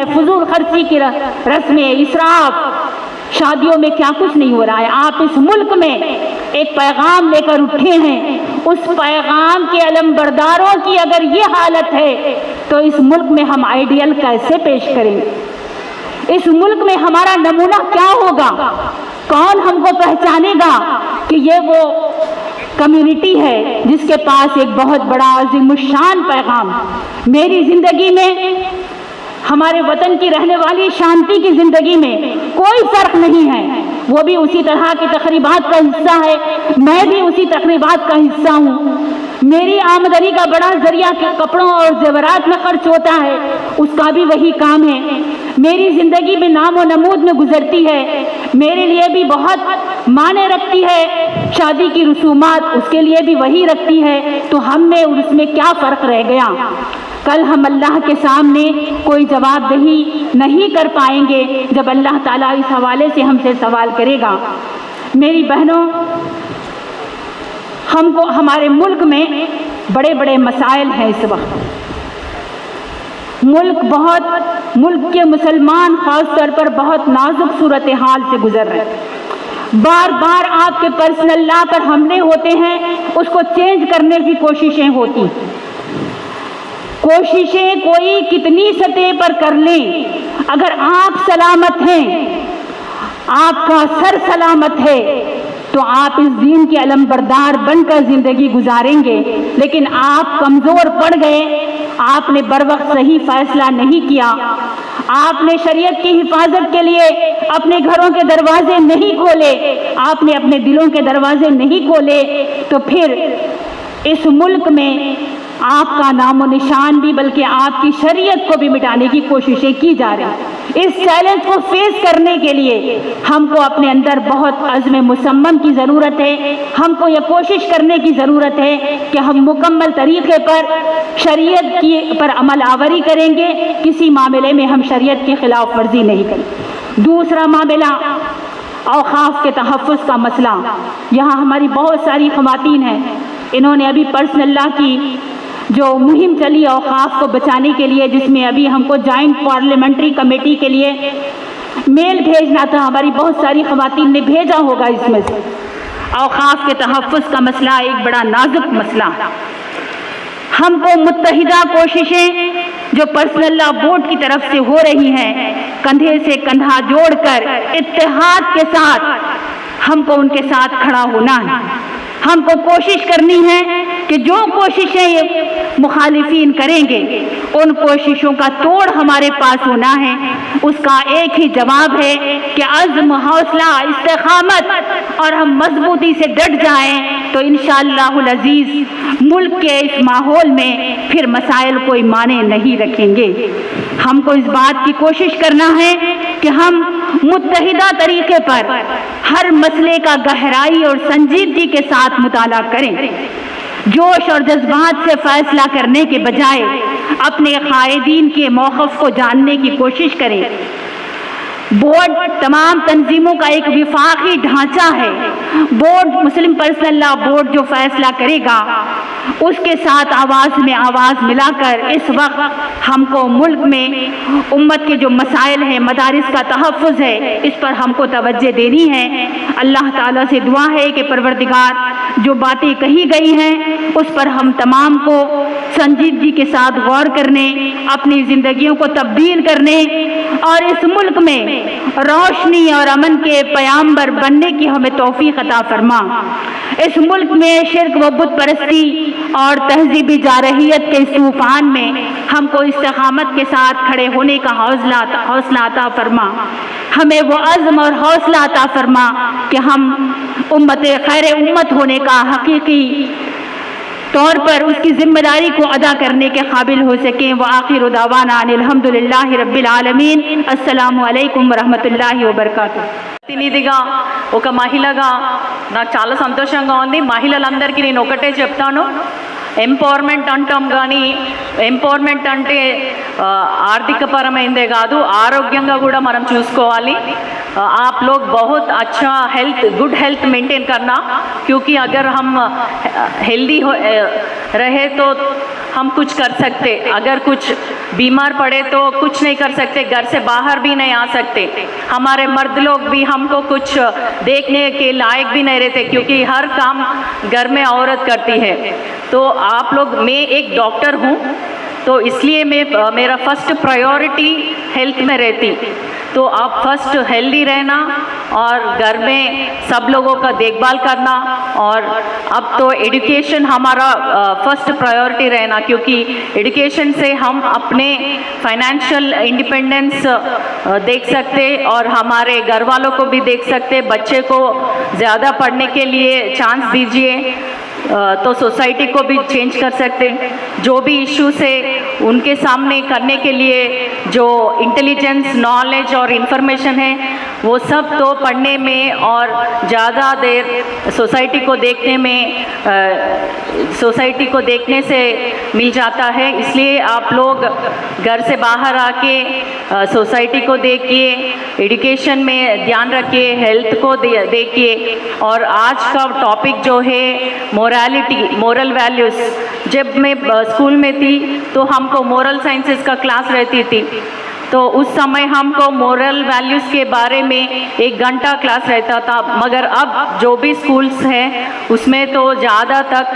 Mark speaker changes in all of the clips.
Speaker 1: है, फजूल खर्ची की रस्में, इसराफ, शादियों में क्या कुछ नहीं हो रहा है। आप इस मुल्क में एक पैगाम लेकर उठे हैं, उस पैगाम के अलमबरदारों की अगर ये हालत है तो इस मुल्क में हम आइडियल कैसे पेश करेंगे? इस मुल्क में हमारा नमूना क्या होगा? कौन हमको पहचानेगा कि ये वो कम्युनिटी है जिसके पास एक बहुत बड़ा अज़ीमुश्शान पैगाम? मेरी जिंदगी में, हमारे वतन की रहने वाली शांति की जिंदगी में कोई फर्क नहीं है। वो भी उसी तरह की तकरीबात का हिस्सा है, मैं भी उसी तकरीबात का हिस्सा हूँ। मेरी आमदनी का बड़ा जरिया कपड़ों और जेवरात में खर्च होता है, उसका भी वही काम है। मेरी जिंदगी में नाम और नमूद में गुजरती है, मेरे लिए भी बहुत माने रखती है। शादी की रसूमात उसके लिए भी वही रखती है। तो हम में और उसमें क्या फ़र्क रह गया? कल हम अल्लाह के सामने कोई जवाबदेही नहीं कर पाएंगे जब अल्लाह ताला इस हवाले से हमसे सवाल करेगा। मेरी बहनों, हमको, हमारे मुल्क में बड़े बड़े मसाइल हैं इस वक्त। मुल्क के मुसलमान खास तौर पर बहुत नाजुक सूरत हाल से गुजर रहे हैं। बार बार आपके पर्सनल लॉ पर हमले होते हैं, उसको चेंज करने की कोशिशें होती। कोशिशें कोई कितनी सतह पर कर लें, अगर आप सलामत हैं, आपका सर सलामत है, तो आप इस दीन के अलमबरदार बनकर जिंदगी गुजारेंगे। लेकिन आप कमजोर पड़ गए, आपने बर वक्त सही फैसला नहीं किया, आपने शरीयत की हिफाजत के लिए अपने घरों के दरवाजे नहीं खोले, आपने अपने दिलों के दरवाजे नहीं खोले, तो फिर इस मुल्क में आपका नामो निशान भी, बल्कि आपकी शरीयत को भी मिटाने की कोशिशें की जा रही। इस चैलेंज को फेस करने के लिए हमको अपने अंदर बहुत अज़्म मुसम्मम की ज़रूरत है। हमको ये कोशिश करने की ज़रूरत है कि हम मुकम्मल तरीके पर शरीयत की पर अमल आवरी करेंगे, किसी मामले में हम शरीयत की खिलाफ वर्जी नहीं करें। दूसरा मामला औक़ाफ़ के तहफ़्फ़ुज़ का मसला। यहाँ हमारी बहुत सारी ख़वातीन हैं, इन्होंने अभी पर्सनल लॉ की जो मुहिम चली औक़ाफ़ को बचाने के लिए, जिसमें अभी हमको जॉइंट पार्लियामेंट्री कमेटी के लिए मेल भेजना था, हमारी बहुत सारी ख़वातीन ने भेजा होगा। इसमें से औक़ाफ़ के तहफ़्फ़ुज़ का मसला एक बड़ा नाजुक मसला। हमको मुत्तहिदा कोशिशें जो पर्सनल लॉ बोर्ड की तरफ से हो रही हैं, कंधे से कंधा जोड़कर इत्तेहाद के साथ हमको उनके साथ खड़ा होना है। हमको कोशिश करनी है कि जो कोशिशें ये मुखालिफीन करेंगे, उन कोशिशों का तोड़ हमारे पास होना है। उसका एक ही जवाब है कि अज़्म, हौसला, इस्तिक़ामत, और हम मजबूती से डट जाएं तो इंशाअल्लाहुल अज़ीज़ मुल्क के इस माहौल में फिर मसाइल कोई माने नहीं रखेंगे। हमको इस बात की कोशिश करना है कि हम मुत्तहिदा तरीके पर हर मसले का गहराई और संजीदगी के साथ मुताला करें। जोश और जज्बात से फैसला करने के बजाय अपने कायदीन के मौक़िफ़ को जानने की कोशिश करें। बोर्ड तमाम तंजीमों का एक विफाकी ढांचा है। बोर्ड, मुस्लिम पर्सनल लॉ बोर्ड जो फैसला करेगा, उसके साथ आवाज़ में आवाज़ मिलाकर इस वक्त हमको मुल्क में उम्मत के जो मसाइल हैं, मदारिस का तहफ़्फ़ुज़ है, इस पर हमको तवज्जो देनी है। अल्लाह ताला से दुआ है कि परवरदिगार जो बातें कही गई हैं उस पर हम तमाम को संजीदगी के साथ गौर करने, अपनी ज़िंदगियों को तब्दील करने और इस मुल्क में रोशनी और अमन के पैगंबर बनने की हमें तौफीक अता फरमा। इस मुल्क में शिर्क व बुत परस्ती और तहज़ीबी जारहियत के इस तूफ़ान में हमको इस्तिक़ामत के साथ खड़े होने का हौसला अता फरमा। हमें वो अज़्म और हौसला अता फरमा कि हम उम्मत खैर उम्मत होने का हकीकी तौर पर उसकी जिम्मेदारी को अदा करने के काबिल हो सकें। व आखिर दावाना अल्हम्दुलिल्लाहि रब्बिल आलमीन। अस्सलामु अलैकुम वरहमतुल्लाहि वबरकातुहू।
Speaker 2: ప్రతినిధిగా ఒక మహిళగా నాకు చాలా సంతోషంగా ఉంది. మహిళలందరికీ నేను ఒకటే చెప్తాను, ఎంపవర్మెంట్ అంటాం కానీ ఎంపవర్మెంట్ అంటే ఆర్థికపరమైందే కాదు, ఆరోగ్యంగా కూడా మనం చూసుకోవాలి. आप लोग बहुत अच्छा गुड हेल्थ मेंटेन करना, क्योंकि अगर हम हेल्दी रहे तो हम कुछ कर सकते। अगर कुछ बीमार पड़े तो कुछ नहीं कर सकते, घर से बाहर भी नहीं आ सकते। हमारे मर्द लोग भी हमको कुछ देखने के लायक भी नहीं रहते, क्योंकि हर काम घर में औरत करती है। तो आप लोग, मैं एक डॉक्टर हूँ, तो इसलिए मेरा फर्स्ट प्रायोरिटी हेल्थ में रहती। तो आप फर्स्ट हेल्दी रहना और घर में सब लोगों का देखभाल करना, और अब तो एजुकेशन हमारा फर्स्ट प्रायोरिटी रहना, क्योंकि एजुकेशन से हम अपने फाइनेंशियल इंडिपेंडेंस देख सकते और हमारे घर वालों को भी देख सकते। बच्चे को ज़्यादा पढ़ने के लिए चांस दीजिए, तो सोसाइटी को भी चेंज कर सकते। जो भी इश्यूज है उनके सामने करने के लिए जो इंटेलिजेंस, नॉलेज और इन्फॉर्मेशन है वो सब तो पढ़ने में और ज़्यादा देर सोसाइटी को देखने से मिल जाता है। इसलिए आप लोग घर से बाहर आके सोसाइटी को देखिए, एजुकेशन में ध्यान रखिए, हेल्थ को देखिए। और आज का टॉपिक जो है मोरालिटी, मोरल वैल्यूज़। जब मैं स्कूल में थी तो हमको मोरल साइंसेस का क्लास रहती थी, तो उस समय हमको मोरल वैल्यूज़ के बारे में 1 घंटा क्लास रहता था। मगर अब जो भी स्कूल्स हैं उसमें तो ज़्यादा तक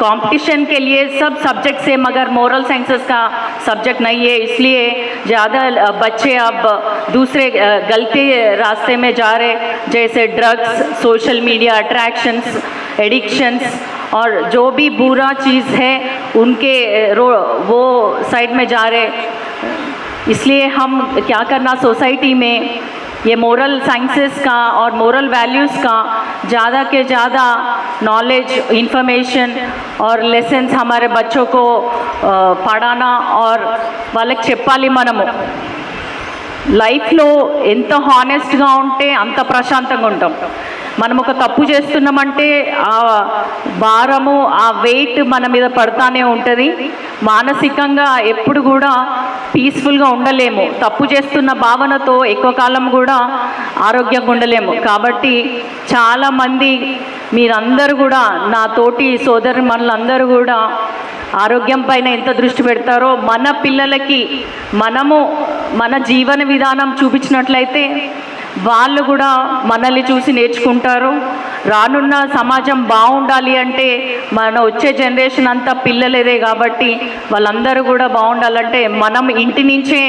Speaker 2: कंपटीशन के लिए सब सब्जेक्ट्स है, मगर मोरल साइंसेस का सब्जेक्ट नहीं है। इसलिए ज़्यादा बच्चे अब दूसरे गलती रास्ते में जा रहे, जैसे drugs, social media attractions, addictions और जो भी बुरा चीज़ है उनके वो साइड में जा रहे। इसलिए हम क्या करना, सोसाइटी में ये मोरल साइंसेस का और मोरल वैल्यूज़ का ज़्यादा के ज़्यादा नॉलेज, इन्फॉर्मेशन और लेसन्स हमारे बच्चों को पढ़ाना और వాళ్ళకి చెప్పాలి। మనము లైఫ్లో ఎంత హానెస్ట్గా ఉంటే అంత ప్రశాంతంగా ఉంటాం। మనం ఒక తప్పు చేస్తున్నామంటే ఆ భారము, ఆ వెయిట్ మన మీద పడతానే ఉంటుంది। మానసికంగా ఎప్పుడు కూడా పీస్ఫుల్గా ఉండలేము, తప్పు చేస్తున్న భావనతో ఎక్కువ కాలం కూడా ఆరోగ్యంగా ఉండలేము। కాబట్టి చాలామంది మీరందరూ కూడా, నా తోటి సోదరి మనలందరూ కూడా ఆరోగ్యం పైన ఎంత దృష్టి పెడతారో మన పిల్లలకి మనము మన జీవన విధానం చూపించినట్లయితే వాళ్ళు కూడా మనల్ని చూసి నేర్చుకుంటారు। రానున్న సమాజం బాగుండాలి అంటే మన వచ్చే జనరేషన్ అంతా పిల్లలేదే, కాబట్టి వాళ్ళందరూ కూడా బాగుండాలంటే మనం ఇంటి నుంచే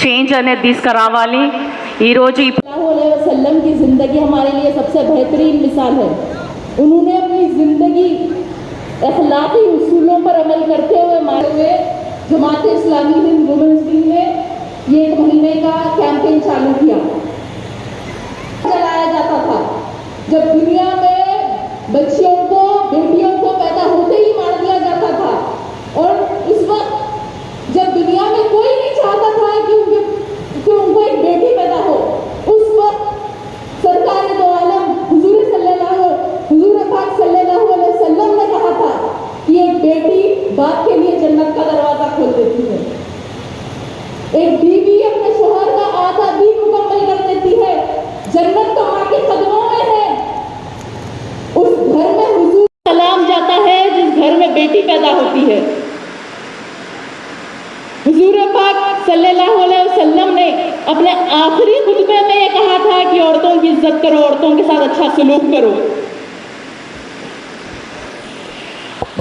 Speaker 2: చేంజ్ అనేది తీసుకురావాలి। ఈరోజు
Speaker 3: वसल्लम की ज़िंदगी हमारे लिए सबसे बेहतरीन मिसाल है। उन्होंने अपनी ज़िंदगी अखलाकी उसूलों पर अमल करते हुए मारे हुए जमात इस्लामी हिंद वुमेन्स विंग ने ये 1 महीने का कैंपेन चालू किया। चलाया जाता था जब दुनिया में बच्चियों को, बेटियों को पैदा होते ही मार दिया जाता था, और इस वक्त जब दुनिया में कोई नहीं चाहता था कि उनको एक बेटी पैदा हो, उस वक्त सरकार दो आलम हुजूर पाक सल्लल्लाहु अलैहि वसल्लम ने कहा था कि एक बेटी बाप के लिए जन्नत का दरवाजा खोल देती है। एक बीवी अपने शोहर का आधा दिन मुकम्मल कर देती है। जन्नत तो माँ के कदमों में है। उस घर में हुजूर सलाम जाता है जिस घर में बेटी पैदा होती है। हुजूर पाक सल्लल्लाहु अलैहि वसल्लम ने अपने आखिरी खुतबे में ये कहा था कि औरतों की इज्जत करो, औरतों के साथ अच्छा सलूक करो।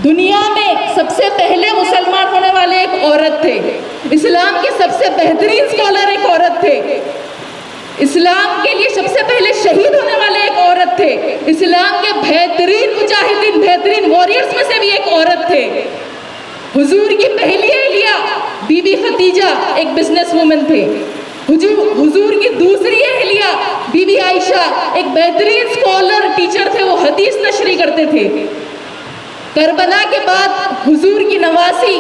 Speaker 3: दुनिया में सबसे पहले मुसलमान होने वाले एक औरत थे। इस्लाम के सबसे बेहतरीन स्कॉलर एक औरत थे। इस्लाम के लिए सबसे पहले शहीद होने वाले एक औरत थे। इस्लाम के बेहतरीन मुजाहिदीन, बेहतरीन वॉरियर्स में से भी एक औरत थे। हुजूर की पहली अहलिया बीबी खदीजा एक बिजनेस वुमन थे। हुजूर की दूसरी अहलिया बीबी आयशा एक बेहतरीन स्कॉलर, टीचर थे, वो हदीस नशरी करते थे। करबला के बाद हुजूर की नवासी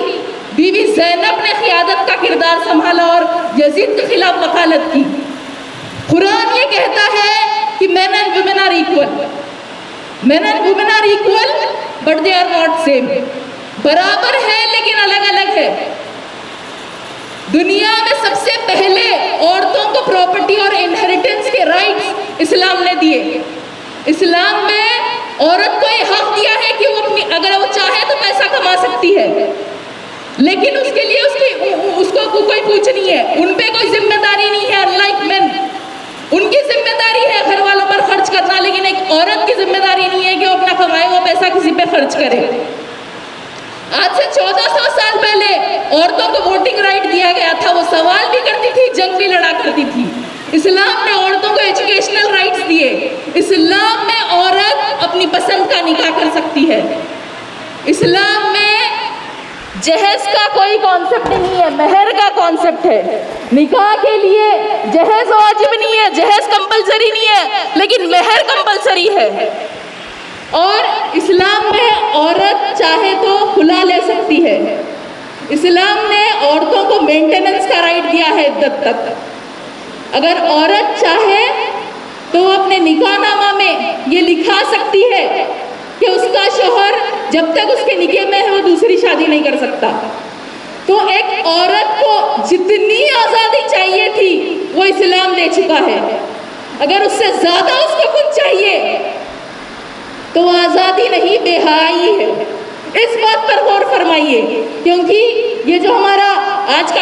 Speaker 3: बीबी ज़ैनब ने क़ियादत का किरदार संभाला और यजीद के खिलाफ वकालत की। कुरान ये कहता है कि men and women are equal, but they are not same। बराबर है लेकिन अलग अलग है। दुनिया में सबसे पहले औरतों को प्रॉपर्टी और इनहेरिटेंस के राइट्स इस्लाम ने दिए। इस्लाम में औरत को ये हक दिया है कि वो अपनी, अगर वो चाहे तो पैसा कमा सकती है, लेकिन उसके लिए उसको कोई पूछ नहीं है, उन पे कोई जिम्मेदारी नहीं है। अनलाइक मेन, उनकी जिम्मेदारी है घर वालों पर खर्च करना, लेकिन एक औरत की जिम्मेदारी नहीं है कि वो अपना कमाया हुआ पैसा किसी पे खर्च करे। आज से 1400 साल पहले औरतों को वोटिंग राइट दिया गया था, वो सवाल भी करती थी, जंग भी लड़ा करती थी। इस्लाम ने औरतों को एजुकेशनल राइट्स दिए। इस्लाम में औरत अपनी पसंद का निकाह कर सकती है। इस्लाम में जहेज का कोई कॉन्सेप्ट नहीं है, महर का कॉन्सेप्ट है। निकाह के लिए जहेज वाजिब नहीं है, जहेज कंपलसरी नहीं है, लेकिन महर कंपलसरी है। और इस्लाम में औरत चाहे तो खुला ले सकती है। इस्लाम ने औरतों को मेंटेनेंस का राइट दिया है इद्दत तक। अगर औरत चाहे तो वो अपने निकाहनामा में ये लिखा सकती है कि उसका शौहर जब तक उसके निकाह में है वो दूसरी शादी नहीं कर सकता। तो एक औरत को जितनी आज़ादी चाहिए थी वो इस्लाम दे चुका है। अगर उससे ज़्यादा उसको कुछ चाहिए तो आज़ादी नहीं, बेहयाई है। इस बात पर गौर फरमाइए, क्योंकि ये जो हमारा आज का